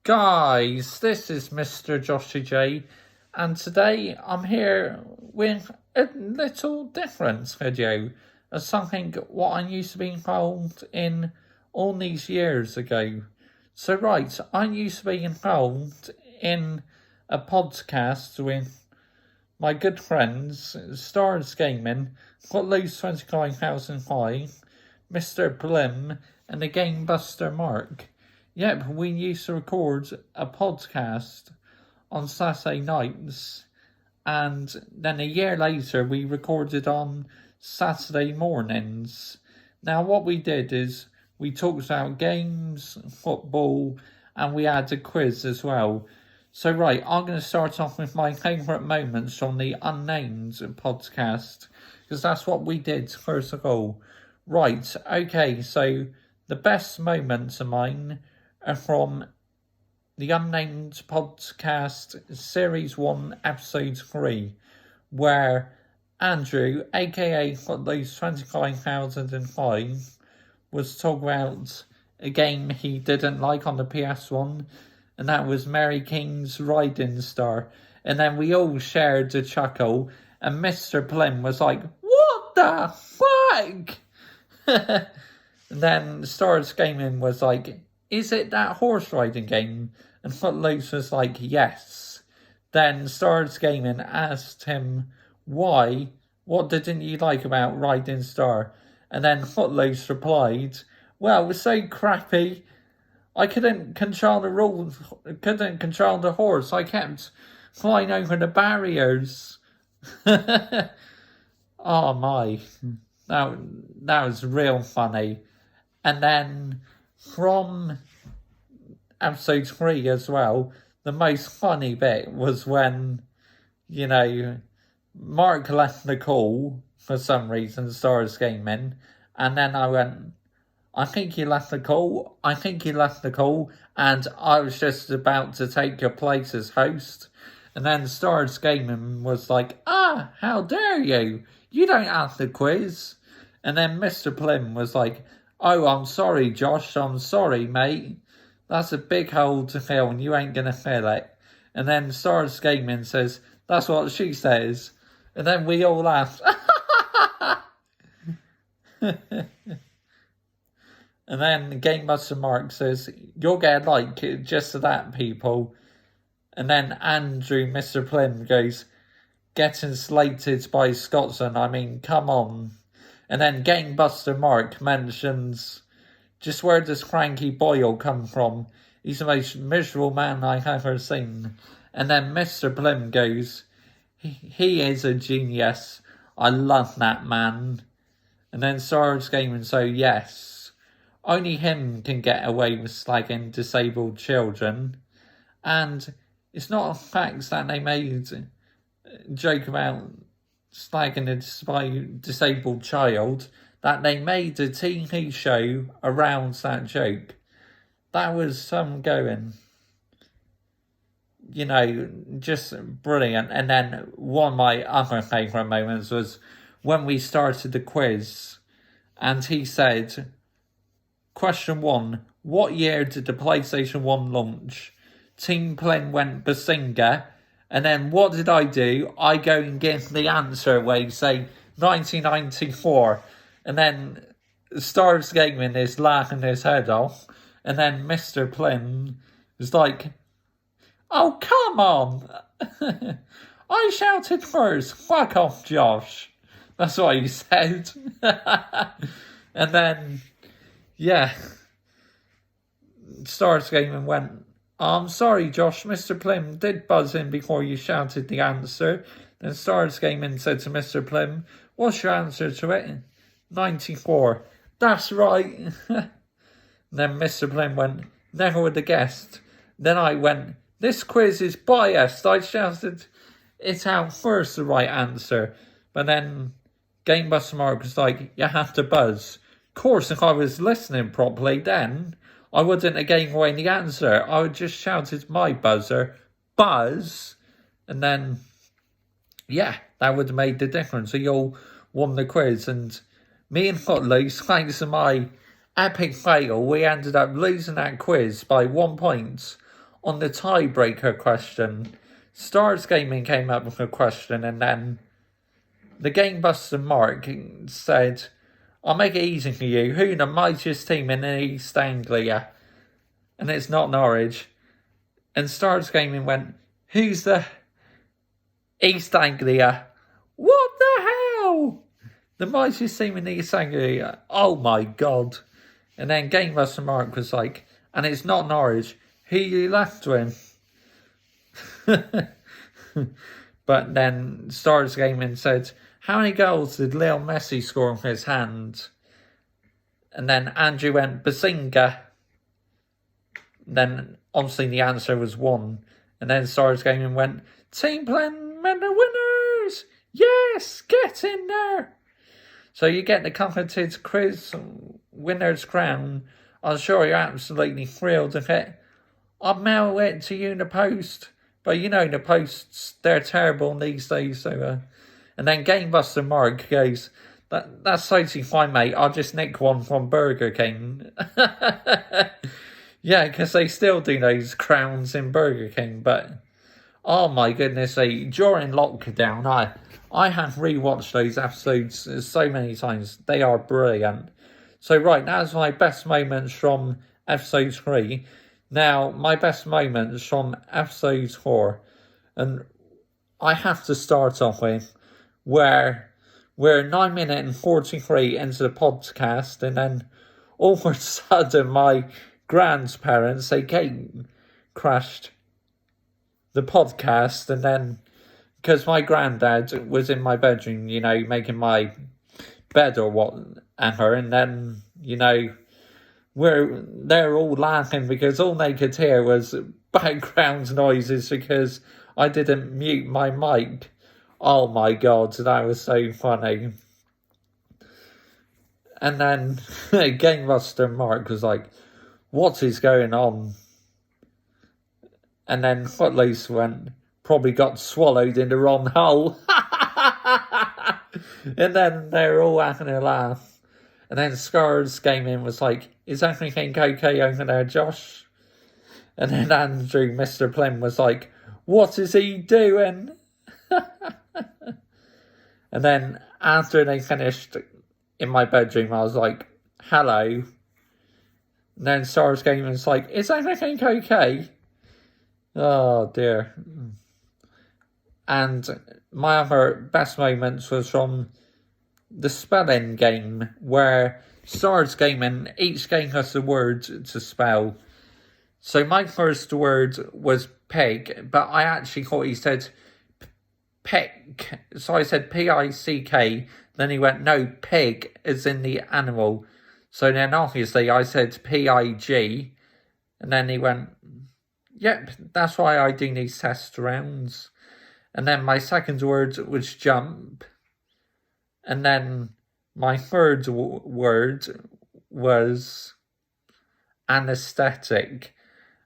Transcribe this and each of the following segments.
Guys, this is Mr. Joshy J, and today I'm here with a little different video of something what I used to be involved in all these years ago. So right, I used to be involved in a podcast with my good friends, Starsgaming, Footloose 25005, Mr. Blim, and the Game Buster Mark. Yep, we used to record a podcast on Saturday nights, and then a year later we recorded on Saturday mornings. Now what we did is we talked about games, football, and we had a quiz as well. So right, I'm going to start off with my favourite moments from the Unnamed podcast, because that's what we did first of all. Right, okay, so the best moments of mine are from the Unnamed podcast, Series 1, Episode 3, where Andrew, aka Footloose 25005, was talking about a game he didn't like on the PS1, and that was Mary King's Riding Star. And then we all shared a chuckle, and Mr. Blim was like, "What the fuck?" And then Starsgaming was like, "Is it that horse riding game?" And Footloose was like, "Yes." Then Starsgaming asked him why. What didn't you like about Riding Star? And then Footloose replied, "Well, it was so crappy. I couldn't control the rules, couldn't control the horse. I kept flying over the barriers." Oh my, that was real funny. And then from episode 3 as well, the most funny bit was when, Mark left the call for some reason, Starsgaming, and then I went, I think he left the call, and I was just about to take your place as host. And then Starsgaming was like, how dare you? You don't have the quiz. And then Mr. Blim was like, "Oh, I'm sorry, Josh, I'm sorry, mate. That's a big hole to fill and you ain't gonna fill it." And then Starsgaming says, "That's what she says." And then we all laughed. And then Game Buster Mark says, "You'll get a like just for that, people." And then Andrew, Mr. Blim, goes, "Getting slated by Scotland, I mean, come on." And then Game Buster Mark mentions, "Just where does Cranky Boyle come from? He's the most miserable man I've ever seen." And then Mr. Blim goes, he is a genius. I love that man." And then Starsgaming, "So yes, only him can get away with slagging disabled children." And it's not a fact that they made a joke about slagging a disabled child, that they made a TV show around that joke. That was some going. Just brilliant. And then one of my other favourite moments was when we started the quiz, and he said, "Question 1, what year did the PlayStation 1 launch?" Team Blim went Bazinga. And then what did I do? I go and give the answer where you say 1994. And then Starsgaming is laughing his head off. And then Mr. Blim is like, "Oh, come on." "I shouted first. Fuck off, Josh." That's what he said. And then, Starsgaming went, "I'm sorry, Josh, Mr. Blim did buzz in before you shouted the answer." Then Starsgaming said to Mr. Blim, "What's your answer to it?" 94. "That's right." Then Mr. Blim went, "Never would have guessed." Then I went, "This quiz is biased. I shouted it out first, the right answer." But then Game Buster Mark was like, "You have to buzz." Of course, if I was listening properly then, I wouldn't have gave away the answer. I would just shouted my buzzer, "Buzz," and then, that would have made the difference. So you all won the quiz, and me and Footloose, thanks to my epic fail, we ended up losing that quiz by 1 point on the tiebreaker question, Starsgaming came up with a question, and then the Game Buster Mark said, I'll make it easy for you. Who the mightiest team in East Anglia? And it's not Norwich. And Starsgaming went, who's the East Anglia? What the hell? The mightiest team in East Anglia. Oh my God. And then Game Buster Mark was like, and it's not Norwich. Who you left with? But then Starsgaming said, how many goals did Leo Messi score on his hand? And then Andrew went, Basinga. Then obviously the answer was 1. And then Starsgaming went, team playing men are winners. Yes, get in there. So you get the coveted quiz winner's crown. I'm sure you're absolutely thrilled with it. I'll mail it to you in the post. But you know the posts, they're terrible these days. So, and then Game Buster Mark goes, that's totally fine, mate. I'll just nick one from Burger King. Yeah, because they still do those crowns in Burger King. But, oh my goodness, during lockdown, I have rewatched those episodes so many times. They are brilliant. So, right, that's my best moments from episode 3. Now, my best moments from episode 4. And I have to start off with where we're 9 minutes and 43 into the podcast, and then all of a sudden my grandparents, they game crashed the podcast, and then because my granddad was in my bedroom, you know, making my bed or whatever, and then, you know, they're all laughing because all they could hear was background noises because I didn't mute my mic. Oh my God, that was so funny. And then Game Buster Mark was like, what is going on? And then Footloose went, probably got swallowed in the wrong hole. And then they were all having a laugh. And then Starsgaming was like, is everything okay over there, Josh? And then Andrew, Mr. Plim, was like, what is he doing? And then after they finished in my bedroom, I was like, hello. And then Starsgaming was like, is everything okay? Oh dear. And my other best moments was from the spelling game, where Starsgaming each gave us a word to spell. So my first word was pig, but I actually thought he said pick. So I said P-I-C-K. Then he went, no, pig as in the animal. So then obviously I said P-I-G. And then he went, yep, that's why I do these test rounds. And then my second word was jump. And then my third word was anaesthetic.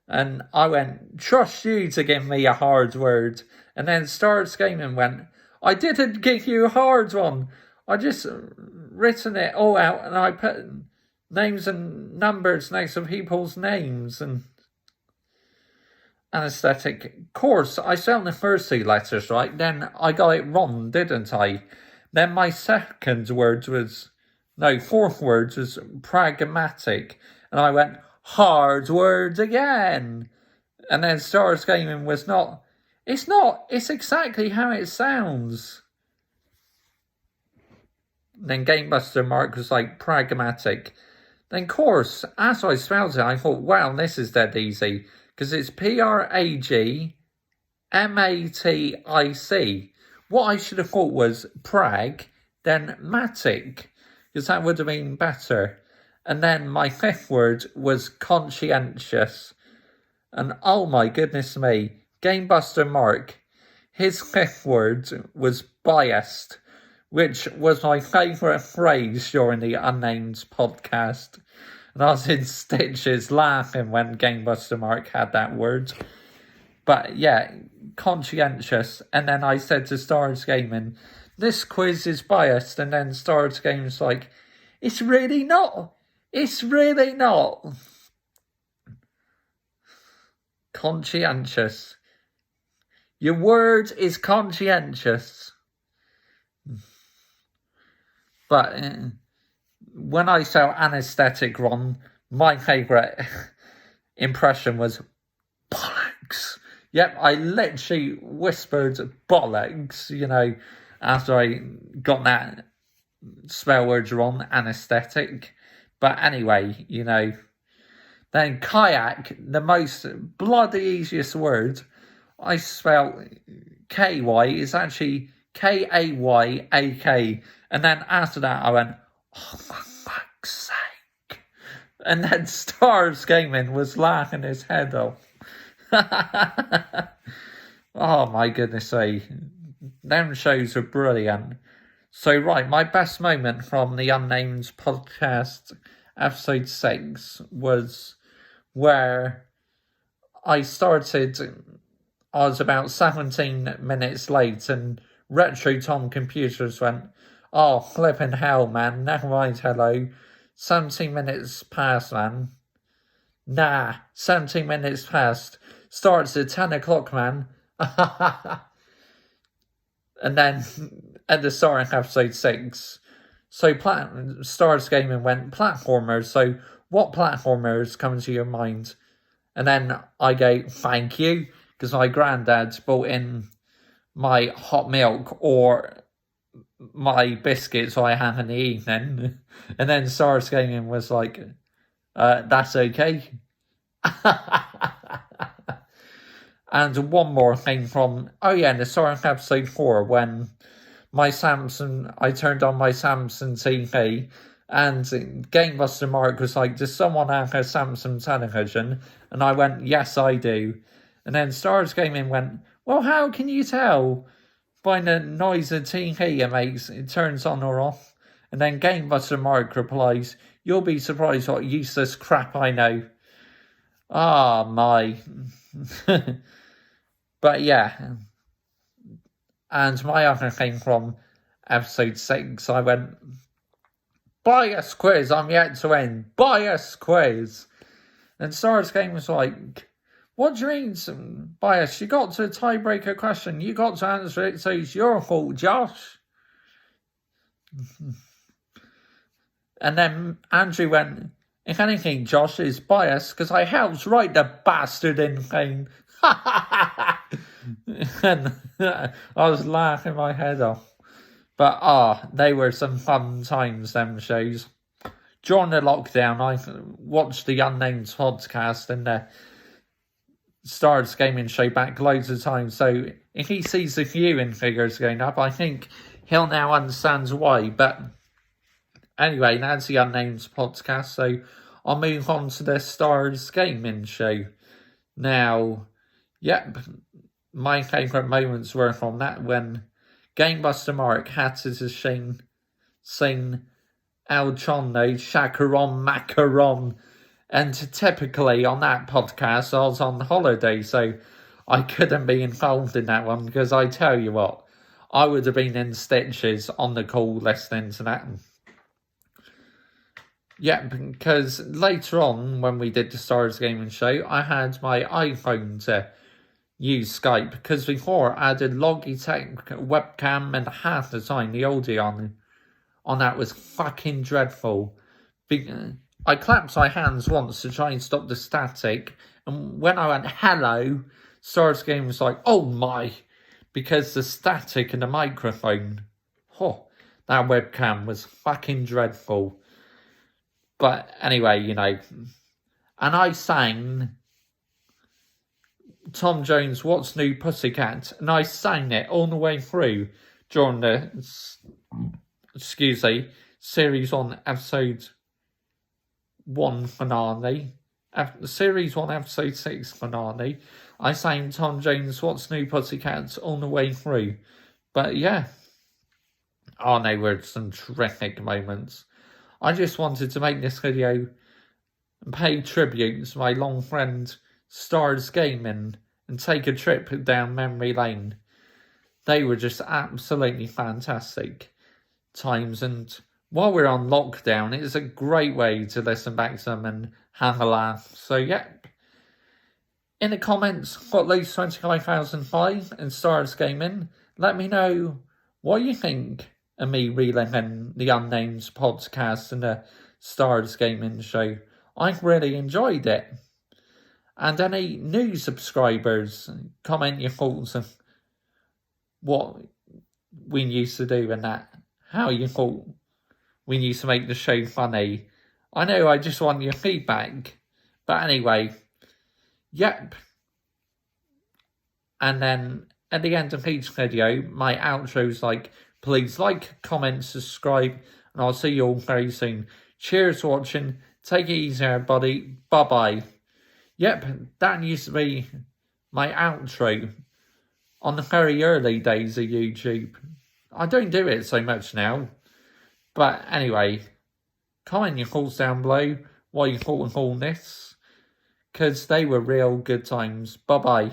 And I went, trust you to give me a hard word. And then Starsgaming went, I didn't give you a hard one. I just written it all out and I put names and numbers next to people's names. And anaesthetic. Of course, I spelled the first 2 letters right. Then I got it wrong, didn't I? Then my fourth word was pragmatic. And I went, hard words again. And then Starsgaming was not, it's exactly how it sounds. Then Game Buster Mark was like, pragmatic. Then, of course, as I spelled it, I thought, wow, this is dead easy. Because it's Pragmatic. What I should have thought was prag, then matic, because that would have been better. And then my 5th word was conscientious. And oh my goodness me, Game Buster Mark, his 5th word was biased, which was my favourite phrase during the Unnamed podcast. And I was in stitches laughing when Game Buster Mark had that word. But yeah, conscientious. And then I said to Starsgaming, this quiz is biased. And then Starsgaming's like, it's really not. It's really not. Conscientious. Your word is conscientious. But when I saw anaesthetic Ron, my favourite impression was bollocks. Yep, I literally whispered bollocks, after I got that spell word wrong, anaesthetic. But anyway, then kayak, the most bloody easiest word, I spelled KY, is actually KAYAK. And then after that, I went, oh, for fuck's sake. And then Starsgaming was laughing his head off. Oh, my goodness me. Them shows are brilliant. So, right, my best moment from the Unnamed podcast, episode 6, was where I was about 17 minutes late, and Retro Tom Computers went, oh, flipping hell, man, never mind, hello. 17 minutes past, man. Nah, 17 minutes past. Starts at 10 o'clock, man. And then, at the start of episode 6, so Starsgaming went, platformers, so what platformers come to your mind? And then I go, thank you, because my granddad bought in my hot milk or my biscuits I had in the evening. And then Starsgaming was like, that's okay. And one more thing from, in the start of episode 4, when I turned on my Samsung TV, and Gamebuster Mark was like, does someone have a Samsung television? And I went, yes, I do. And then Starsgaming went, well, how can you tell by the noise the TV it makes, it turns on or off? And then Gamebuster Mark replies, you'll be surprised what useless crap I know. Ah, my. But yeah. And my other thing from episode 6, I went, bias quiz, I'm yet to win. Bias quiz. And Starsgaming was like, what do you mean, bias? You got to a tiebreaker question. You got to answer it, so it's your fault, Josh. And then Andrew went, if anything, Josh is biased because I helped write the bastard in thing. And I was laughing my head off. But they were some fun times, them shows. During the lockdown, I watched the Unnamed podcast and the Starsgaming show back loads of times. So if he sees the viewing figures going up, I think he'll now understand why. But anyway, that's the Unnamed podcast. So I'll move on to the Starsgaming show. Now, yep, my favourite moments were from that when Gamebuster Mark had to sing El Chondo, Chacaron Macaron. And typically on that podcast, I was on holiday, so I couldn't be involved in that one, because I tell you what, I would have been in stitches on the call listening to that. Yeah, because later on, when we did the Starsgaming show, I had my iPhone to use Skype, because before I had a Logitech webcam, and half the time the audio on that was fucking dreadful. I clapped my hands once to try and stop the static, and when I went hello, Starsgaming was like, oh my, because the static in the microphone. That webcam was fucking dreadful. But anyway, and I sang Tom Jones' What's New Pussycat, and I sang it all the way through during the, Series 1, Episode 1 finale, Series 1, Episode 6 finale. I sang Tom Jones' What's New Pussycat all the way through. But yeah, they were some terrific moments. I just wanted to make this video and pay tribute to my long friend Starsgaming and take a trip down memory lane. They were just absolutely fantastic times, and while we're on lockdown, it's a great way to listen back to them and have a laugh. So, yep. in the comments, got those 25,005 and Starsgaming. Let me know what you think of me reliving the Unnamed podcast and the Starsgaming show. I really enjoyed it. And any new subscribers, comment your thoughts on what we used to do and that. How you thought we used to make the show funny. I know I just want your feedback. But anyway, yep. And then at the end of each video, my outro's like, please like, comment, subscribe, and I'll see you all very soon. Cheers for watching. Take it easy, everybody. Bye-bye. Yep, that used to be my outro on the very early days of YouTube. I don't do it so much now. But anyway, comment your thoughts down below what you thought of all this. Because they were real good times. Bye-bye.